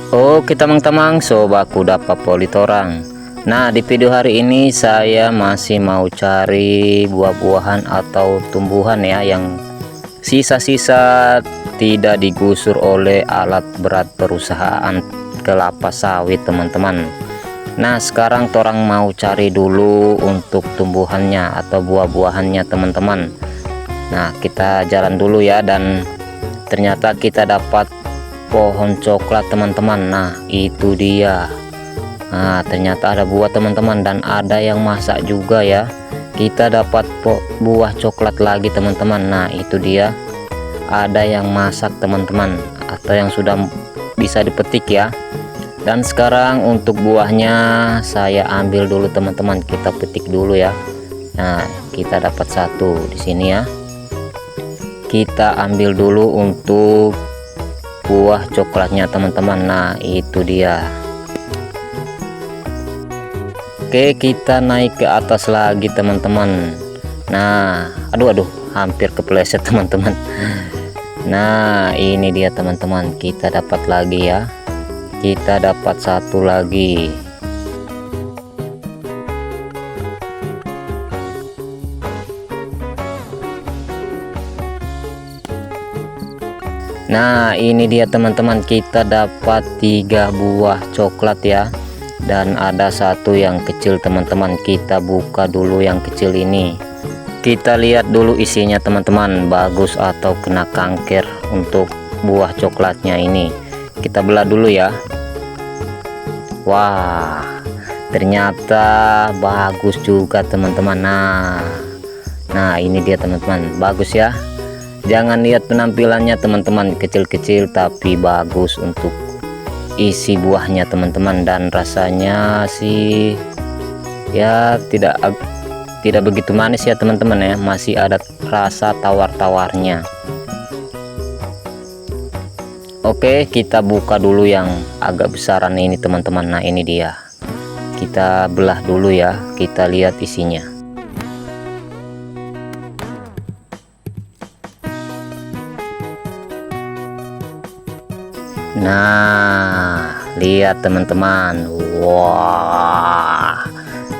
Oke teman-teman, sobat kuda papolitorang. Nah, di video hari ini saya masih mau cari buah-buahan atau tumbuhan ya yang sisa-sisa tidak digusur oleh alat berat perusahaan kelapa sawit teman-teman. Nah, sekarang torang mau cari dulu untuk tumbuhannya atau buah-buahannya teman-teman. Nah, kita jalan dulu ya, dan ternyata kita dapat pohon coklat teman-teman. Nah, itu dia. Nah, ternyata ada buah teman-teman, dan ada yang masak juga ya. Kita dapat buah coklat lagi teman-teman. Nah, itu dia, ada yang masak teman-teman, atau yang sudah bisa dipetik ya. Dan sekarang untuk buahnya saya ambil dulu teman-teman, kita petik dulu ya. Nah, kita dapat satu di sini ya. Kita ambil dulu untuk buah coklatnya teman-teman. Nah, itu dia. Oke, kita naik ke atas lagi teman-teman. Nah, aduh hampir kepleset teman-teman. Nah, ini dia teman-teman, kita dapat lagi ya. Kita dapat satu lagi. Nah, ini dia teman-teman, kita dapat 3 buah coklat ya, dan ada satu yang kecil teman-teman. Kita buka dulu yang kecil ini, kita lihat dulu isinya teman-teman, bagus atau kena kanker untuk buah coklatnya ini. Kita belah dulu ya. Wah, ternyata bagus juga teman-teman. Nah ini dia teman-teman, bagus ya. Jangan lihat penampilannya teman-teman, kecil-kecil tapi bagus untuk isi buahnya teman-teman. Dan rasanya sih ya tidak begitu manis ya teman-teman ya, masih ada rasa tawar-tawarnya. Oke, kita buka dulu yang agak besaran ini teman-teman. Nah, ini dia, kita belah dulu ya, kita lihat isinya. Nah, lihat teman-teman. Wah,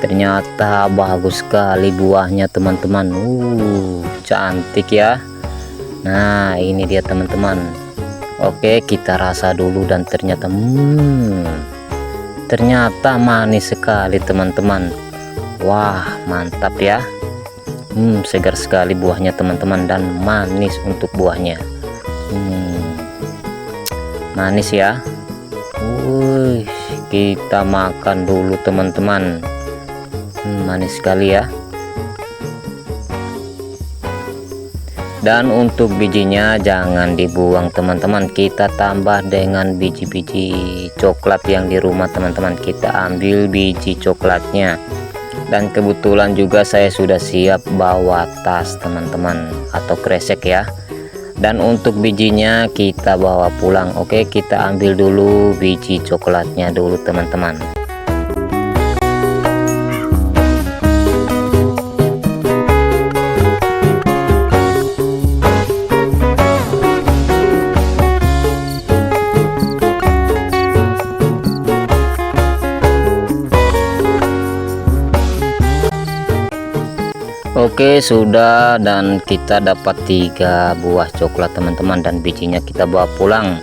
ternyata bagus sekali buahnya teman-teman. Cantik ya. Nah, ini dia teman-teman. Oke, kita rasa dulu, dan ternyata ternyata manis sekali teman-teman. Wah, mantap ya. Segar sekali buahnya teman-teman, dan manis untuk buahnya. Manis ya. Kita makan dulu teman-teman. Manis sekali ya. Dan untuk bijinya jangan dibuang teman-teman, kita tambah dengan biji-biji coklat yang di rumah teman-teman. Kita ambil biji coklatnya, dan kebetulan juga saya sudah siap bawa tas teman-teman, atau kresek ya. Dan untuk bijinya kita bawa pulang. Oke, kita ambil dulu biji coklatnya dulu teman-teman. Oke, sudah, dan kita dapat 3 buah coklat teman-teman, dan bijinya kita bawa pulang.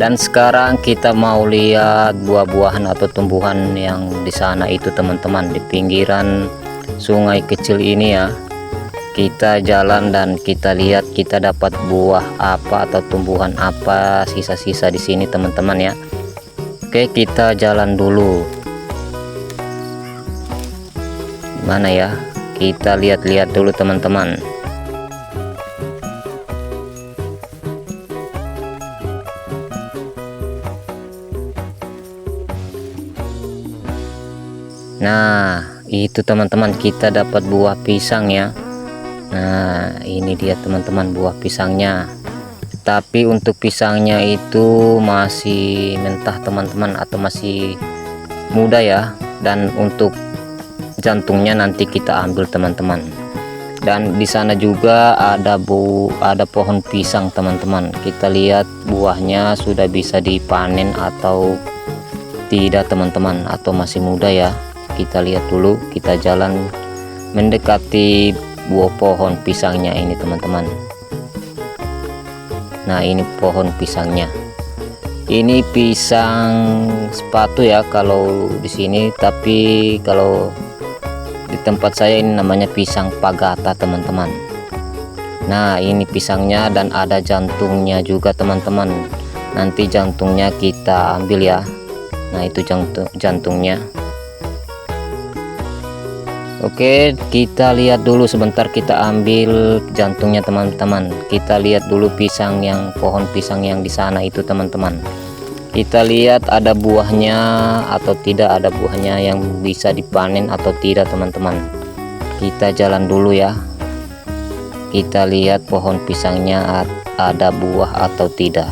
Dan sekarang kita mau lihat buah-buahan atau tumbuhan yang di sana itu teman-teman, di pinggiran sungai kecil ini ya. Kita jalan dan kita lihat kita dapat buah apa atau tumbuhan apa sisa-sisa di sini teman-teman ya. Oke, kita jalan dulu. Mana ya? Kita lihat-lihat dulu teman-teman. Nah, itu teman-teman, kita dapat buah pisang ya. Nah, ini dia teman-teman buah pisangnya. Tapi untuk pisangnya itu masih mentah teman-teman, atau masih muda ya. Dan untuk jantungnya nanti kita ambil teman-teman. Dan di sana juga ada pohon pisang teman-teman. Kita lihat buahnya sudah bisa dipanen atau tidak teman-teman, atau masih muda ya. Kita lihat dulu, kita jalan mendekati buah pohon pisangnya ini teman-teman. Nah, ini pohon pisangnya. Ini pisang sepatu ya kalau di sini, tapi kalau di tempat saya ini namanya pisang pagata teman-teman. Nah, ini pisangnya dan ada jantungnya juga teman-teman. Nanti jantungnya kita ambil ya. Nah, itu jantungnya. Oke, kita lihat dulu sebentar, kita ambil jantungnya teman-teman. Kita lihat dulu pohon pisang yang di sana itu teman-teman. Kita lihat ada buahnya atau tidak, ada buahnya yang bisa dipanen atau tidak teman-teman. Kita jalan dulu ya. Kita lihat pohon pisangnya ada buah atau tidak.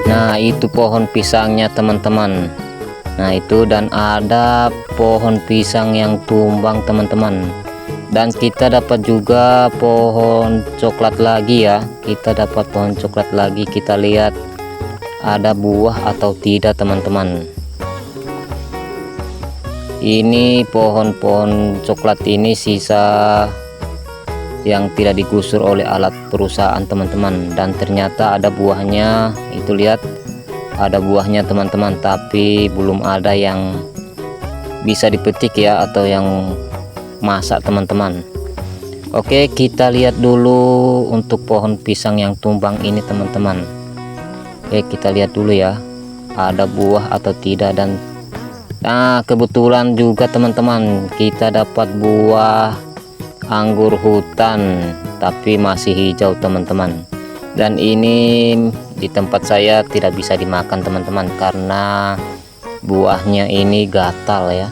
Nah, itu pohon pisangnya teman-teman. Nah, itu, dan ada pohon pisang yang tumbang teman-teman. Dan kita dapat juga pohon coklat lagi ya. Kita dapat pohon coklat lagi. Kita lihat ada buah atau tidak teman-teman. Ini pohon-pohon coklat ini sisa yang tidak digusur oleh alat perusahaan teman-teman. Dan ternyata ada buahnya. Itu lihat, ada buahnya teman-teman, tapi belum ada yang bisa dipetik ya, atau yang masak teman-teman. Oke, kita lihat dulu untuk pohon pisang yang tumbang ini teman-teman. Oke, kita lihat dulu ya, ada buah atau tidak. Dan nah, kebetulan juga teman-teman, kita dapat buah anggur hutan tapi masih hijau teman-teman. Dan ini di tempat saya tidak bisa dimakan teman-teman, karena buahnya ini gatal ya.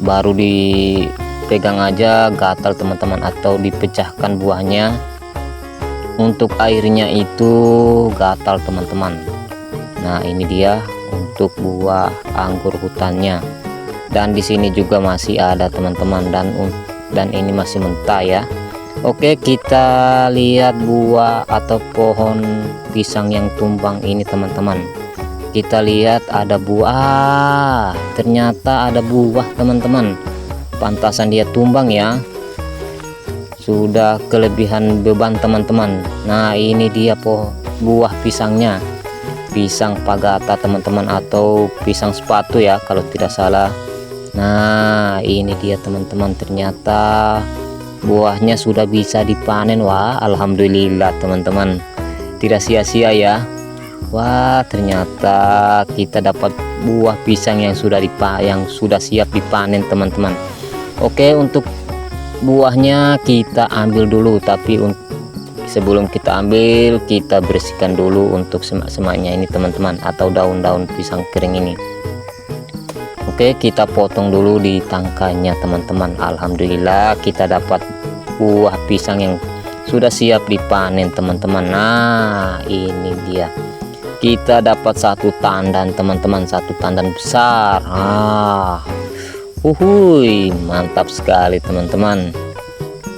Baru dipegang aja gatal teman-teman, atau dipecahkan buahnya, untuk airnya itu gatal teman-teman. Nah, ini dia untuk buah anggur hutannya. Dan di sini juga masih ada teman-teman, dan ini masih mentah ya. Oke, kita lihat buah atau pohon pisang yang tumbang ini teman-teman. Kita lihat ada buah. Ternyata ada buah teman-teman. Pantasan dia tumbang ya. Sudah kelebihan beban teman-teman. Nah, ini dia buah pisangnya. Pisang pagata teman-teman, atau pisang sepatu ya kalau tidak salah. Nah, ini dia teman-teman, ternyata buahnya sudah bisa dipanen. Wah, alhamdulillah teman-teman, tidak sia-sia ya. Wah, ternyata kita dapat buah pisang yang sudah siap dipanen teman-teman. Oke, untuk buahnya kita ambil dulu, tapi sebelum kita ambil, kita bersihkan dulu untuk semak-semaknya ini teman-teman, atau daun-daun pisang kering ini. Oke, kita potong dulu di tangkainya teman-teman. Alhamdulillah kita dapat buah pisang yang sudah siap dipanen teman-teman. Nah, ini dia, kita dapat satu tandan teman-teman, satu tandan besar. Mantap sekali teman-teman,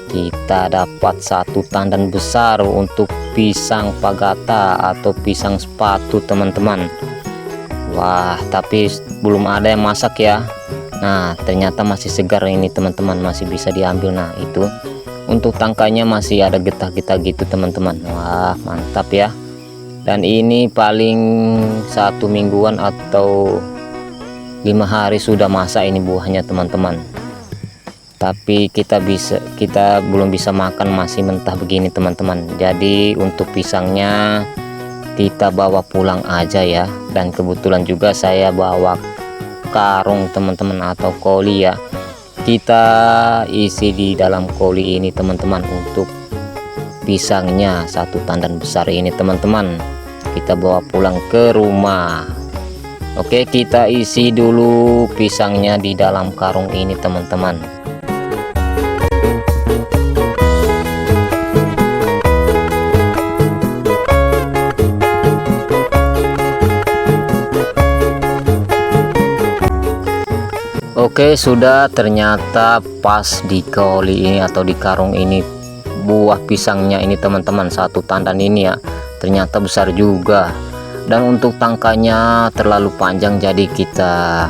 kita dapat satu tandan besar untuk pisang pagata atau pisang sepatu teman-teman. Wah, tapi belum ada yang masak ya. Nah, ternyata masih segar ini teman-teman, masih bisa diambil. Nah, itu untuk tangkainya masih ada getah-getah gitu teman-teman. Wah, mantap ya. Dan ini paling 1 mingguan atau 5 hari sudah masak ini buahnya teman-teman. Tapi kita belum bisa makan, masih mentah begini teman-teman. Jadi untuk pisangnya kita bawa pulang aja ya. Dan kebetulan juga saya bawa karung teman-teman, atau koli ya. Kita isi di dalam koli ini teman-teman untuk pisangnya, satu tandan besar ini teman-teman. Kita bawa pulang ke rumah. Oke, kita isi dulu pisangnya di dalam karung ini teman-teman. Oke, sudah, ternyata pas di koli ini atau di karung ini buah pisangnya ini teman-teman, satu tandan ini ya, ternyata besar juga. Dan untuk tangkainya terlalu panjang, jadi kita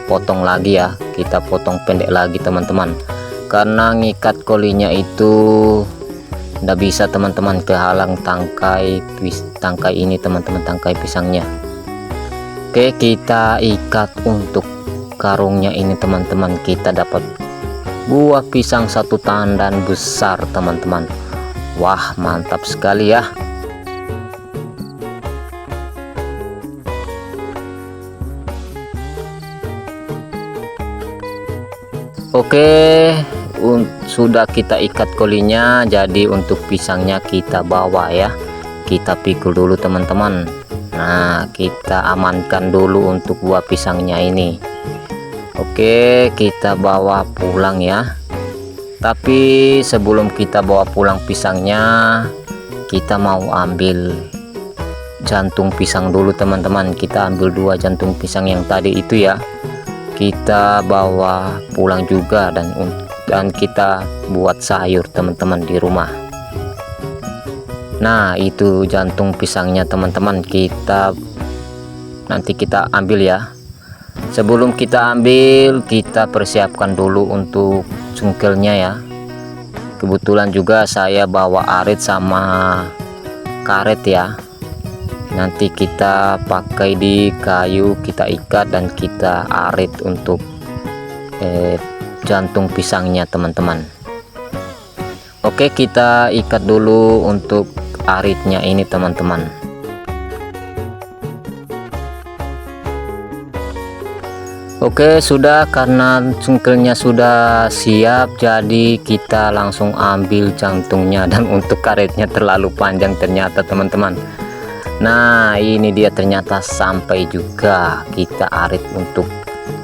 potong lagi ya, kita potong pendek lagi teman-teman, karena ngikat kolinya itu nggak bisa teman-teman, kehalang tangkai ini teman-teman, tangkai pisangnya. Oke, kita ikat untuk karungnya ini teman-teman, kita dapat buah pisang satu tandan besar teman-teman. Wah, mantap sekali ya. Oke, sudah kita ikat kolinya, jadi untuk pisangnya kita bawa ya, kita pikul dulu teman-teman. Nah, kita amankan dulu untuk buah pisangnya ini. Oke, kita bawa pulang ya. Tapi sebelum kita bawa pulang pisangnya, kita mau ambil jantung pisang dulu teman-teman. Kita ambil 2 jantung pisang yang tadi itu ya, kita bawa pulang juga, dan kita buat sayur teman-teman di rumah. Nah, itu jantung pisangnya teman-teman, nanti kita ambil ya. Sebelum kita ambil, kita persiapkan dulu untuk cungkelnya ya. Kebetulan juga saya bawa arit sama karet ya, nanti kita pakai di kayu, kita ikat dan kita arit untuk jantung pisangnya teman-teman. Oke, kita ikat dulu untuk aritnya ini teman-teman. Oke, sudah, karena cungkelnya sudah siap, jadi kita langsung ambil jantungnya. Dan untuk karetnya terlalu panjang ternyata teman-teman. Nah, ini dia, ternyata sampai juga kita arit untuk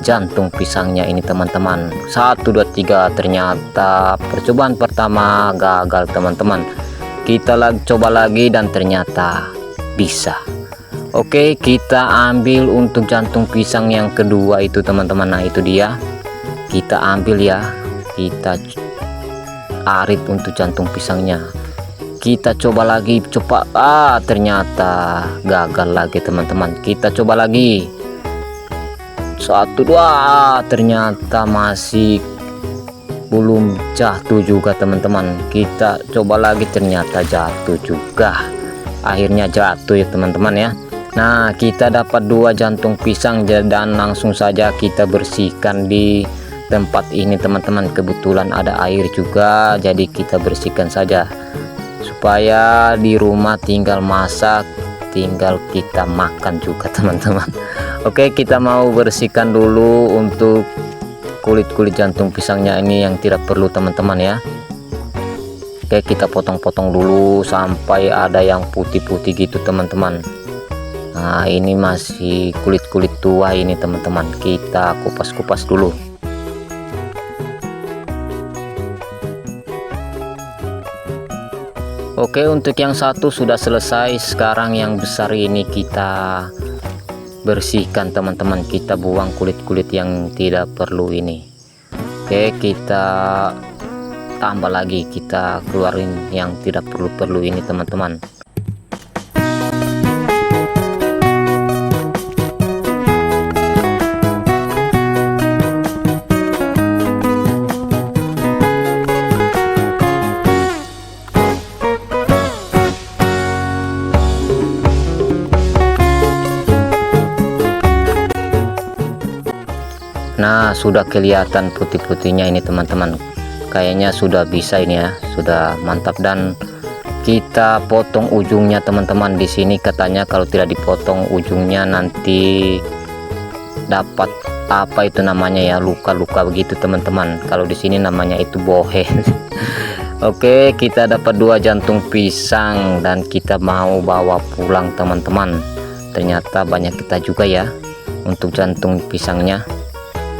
jantung pisangnya ini teman-teman. 1 2 3, ternyata percobaan pertama gagal teman-teman. Kita coba lagi dan ternyata bisa. Oke, kita ambil untuk jantung pisang yang kedua itu teman-teman. Nah, itu dia, kita ambil ya, kita arit untuk jantung pisangnya. Kita coba lagi, ternyata gagal lagi teman-teman. Kita coba lagi, 1 2, ternyata masih belum jatuh juga teman-teman. Kita coba lagi, ternyata jatuh juga, akhirnya jatuh ya teman-teman ya. Nah, kita dapat 2 jantung pisang dan langsung saja kita bersihkan di tempat ini teman-teman. Kebetulan ada air juga, jadi kita bersihkan saja supaya di rumah tinggal masak, tinggal kita makan juga teman-teman. Oke, kita mau bersihkan dulu untuk kulit-kulit jantung pisangnya ini yang tidak perlu teman-teman ya. Oke, kita potong-potong dulu sampai ada yang putih-putih gitu teman-teman. Nah, ini masih kulit-kulit tua ini teman-teman, kita kupas-kupas dulu. Oke, untuk yang satu sudah selesai. Sekarang yang besar ini kita bersihkan teman-teman, kita buang kulit-kulit yang tidak perlu ini. Oke, kita tambah lagi, kita keluarin yang tidak perlu ini teman-teman. Nah, sudah kelihatan putih-putihnya ini teman-teman, kayaknya sudah bisa ini ya, sudah mantap. Dan kita potong ujungnya teman-teman. Di sini katanya kalau tidak dipotong ujungnya nanti dapat apa itu namanya ya, luka-luka begitu teman-teman. Kalau di sini namanya itu bohe. Oke, kita dapat 2 jantung pisang dan kita mau bawa pulang teman-teman. Ternyata banyak kita juga ya untuk jantung pisangnya.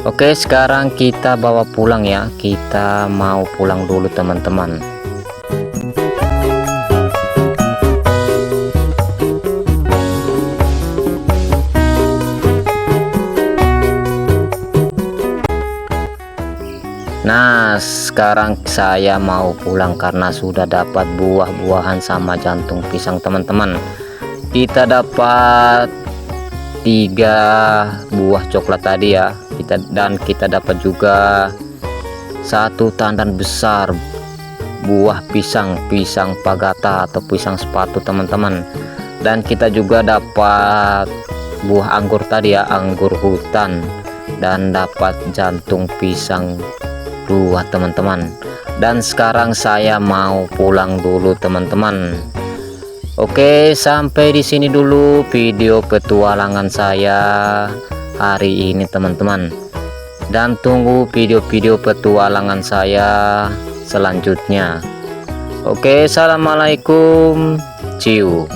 Oke, sekarang kita bawa pulang ya, kita mau pulang dulu teman-teman. sekarang saya mau pulang karena sudah dapat buah-buahan sama jantung pisang teman-teman. Kita dapat 3 buah coklat tadi ya, dan kita dapat juga 1 tandan besar buah pisang pagata atau pisang sepatu teman-teman. Dan kita juga dapat buah anggur tadi ya, anggur hutan, dan dapat jantung pisang 2 teman-teman. Dan sekarang saya mau pulang dulu teman-teman. Oke, sampai di sini dulu video petualangan saya hari ini teman-teman, dan tunggu video-video petualangan saya selanjutnya. Oke, assalamualaikum, ciu.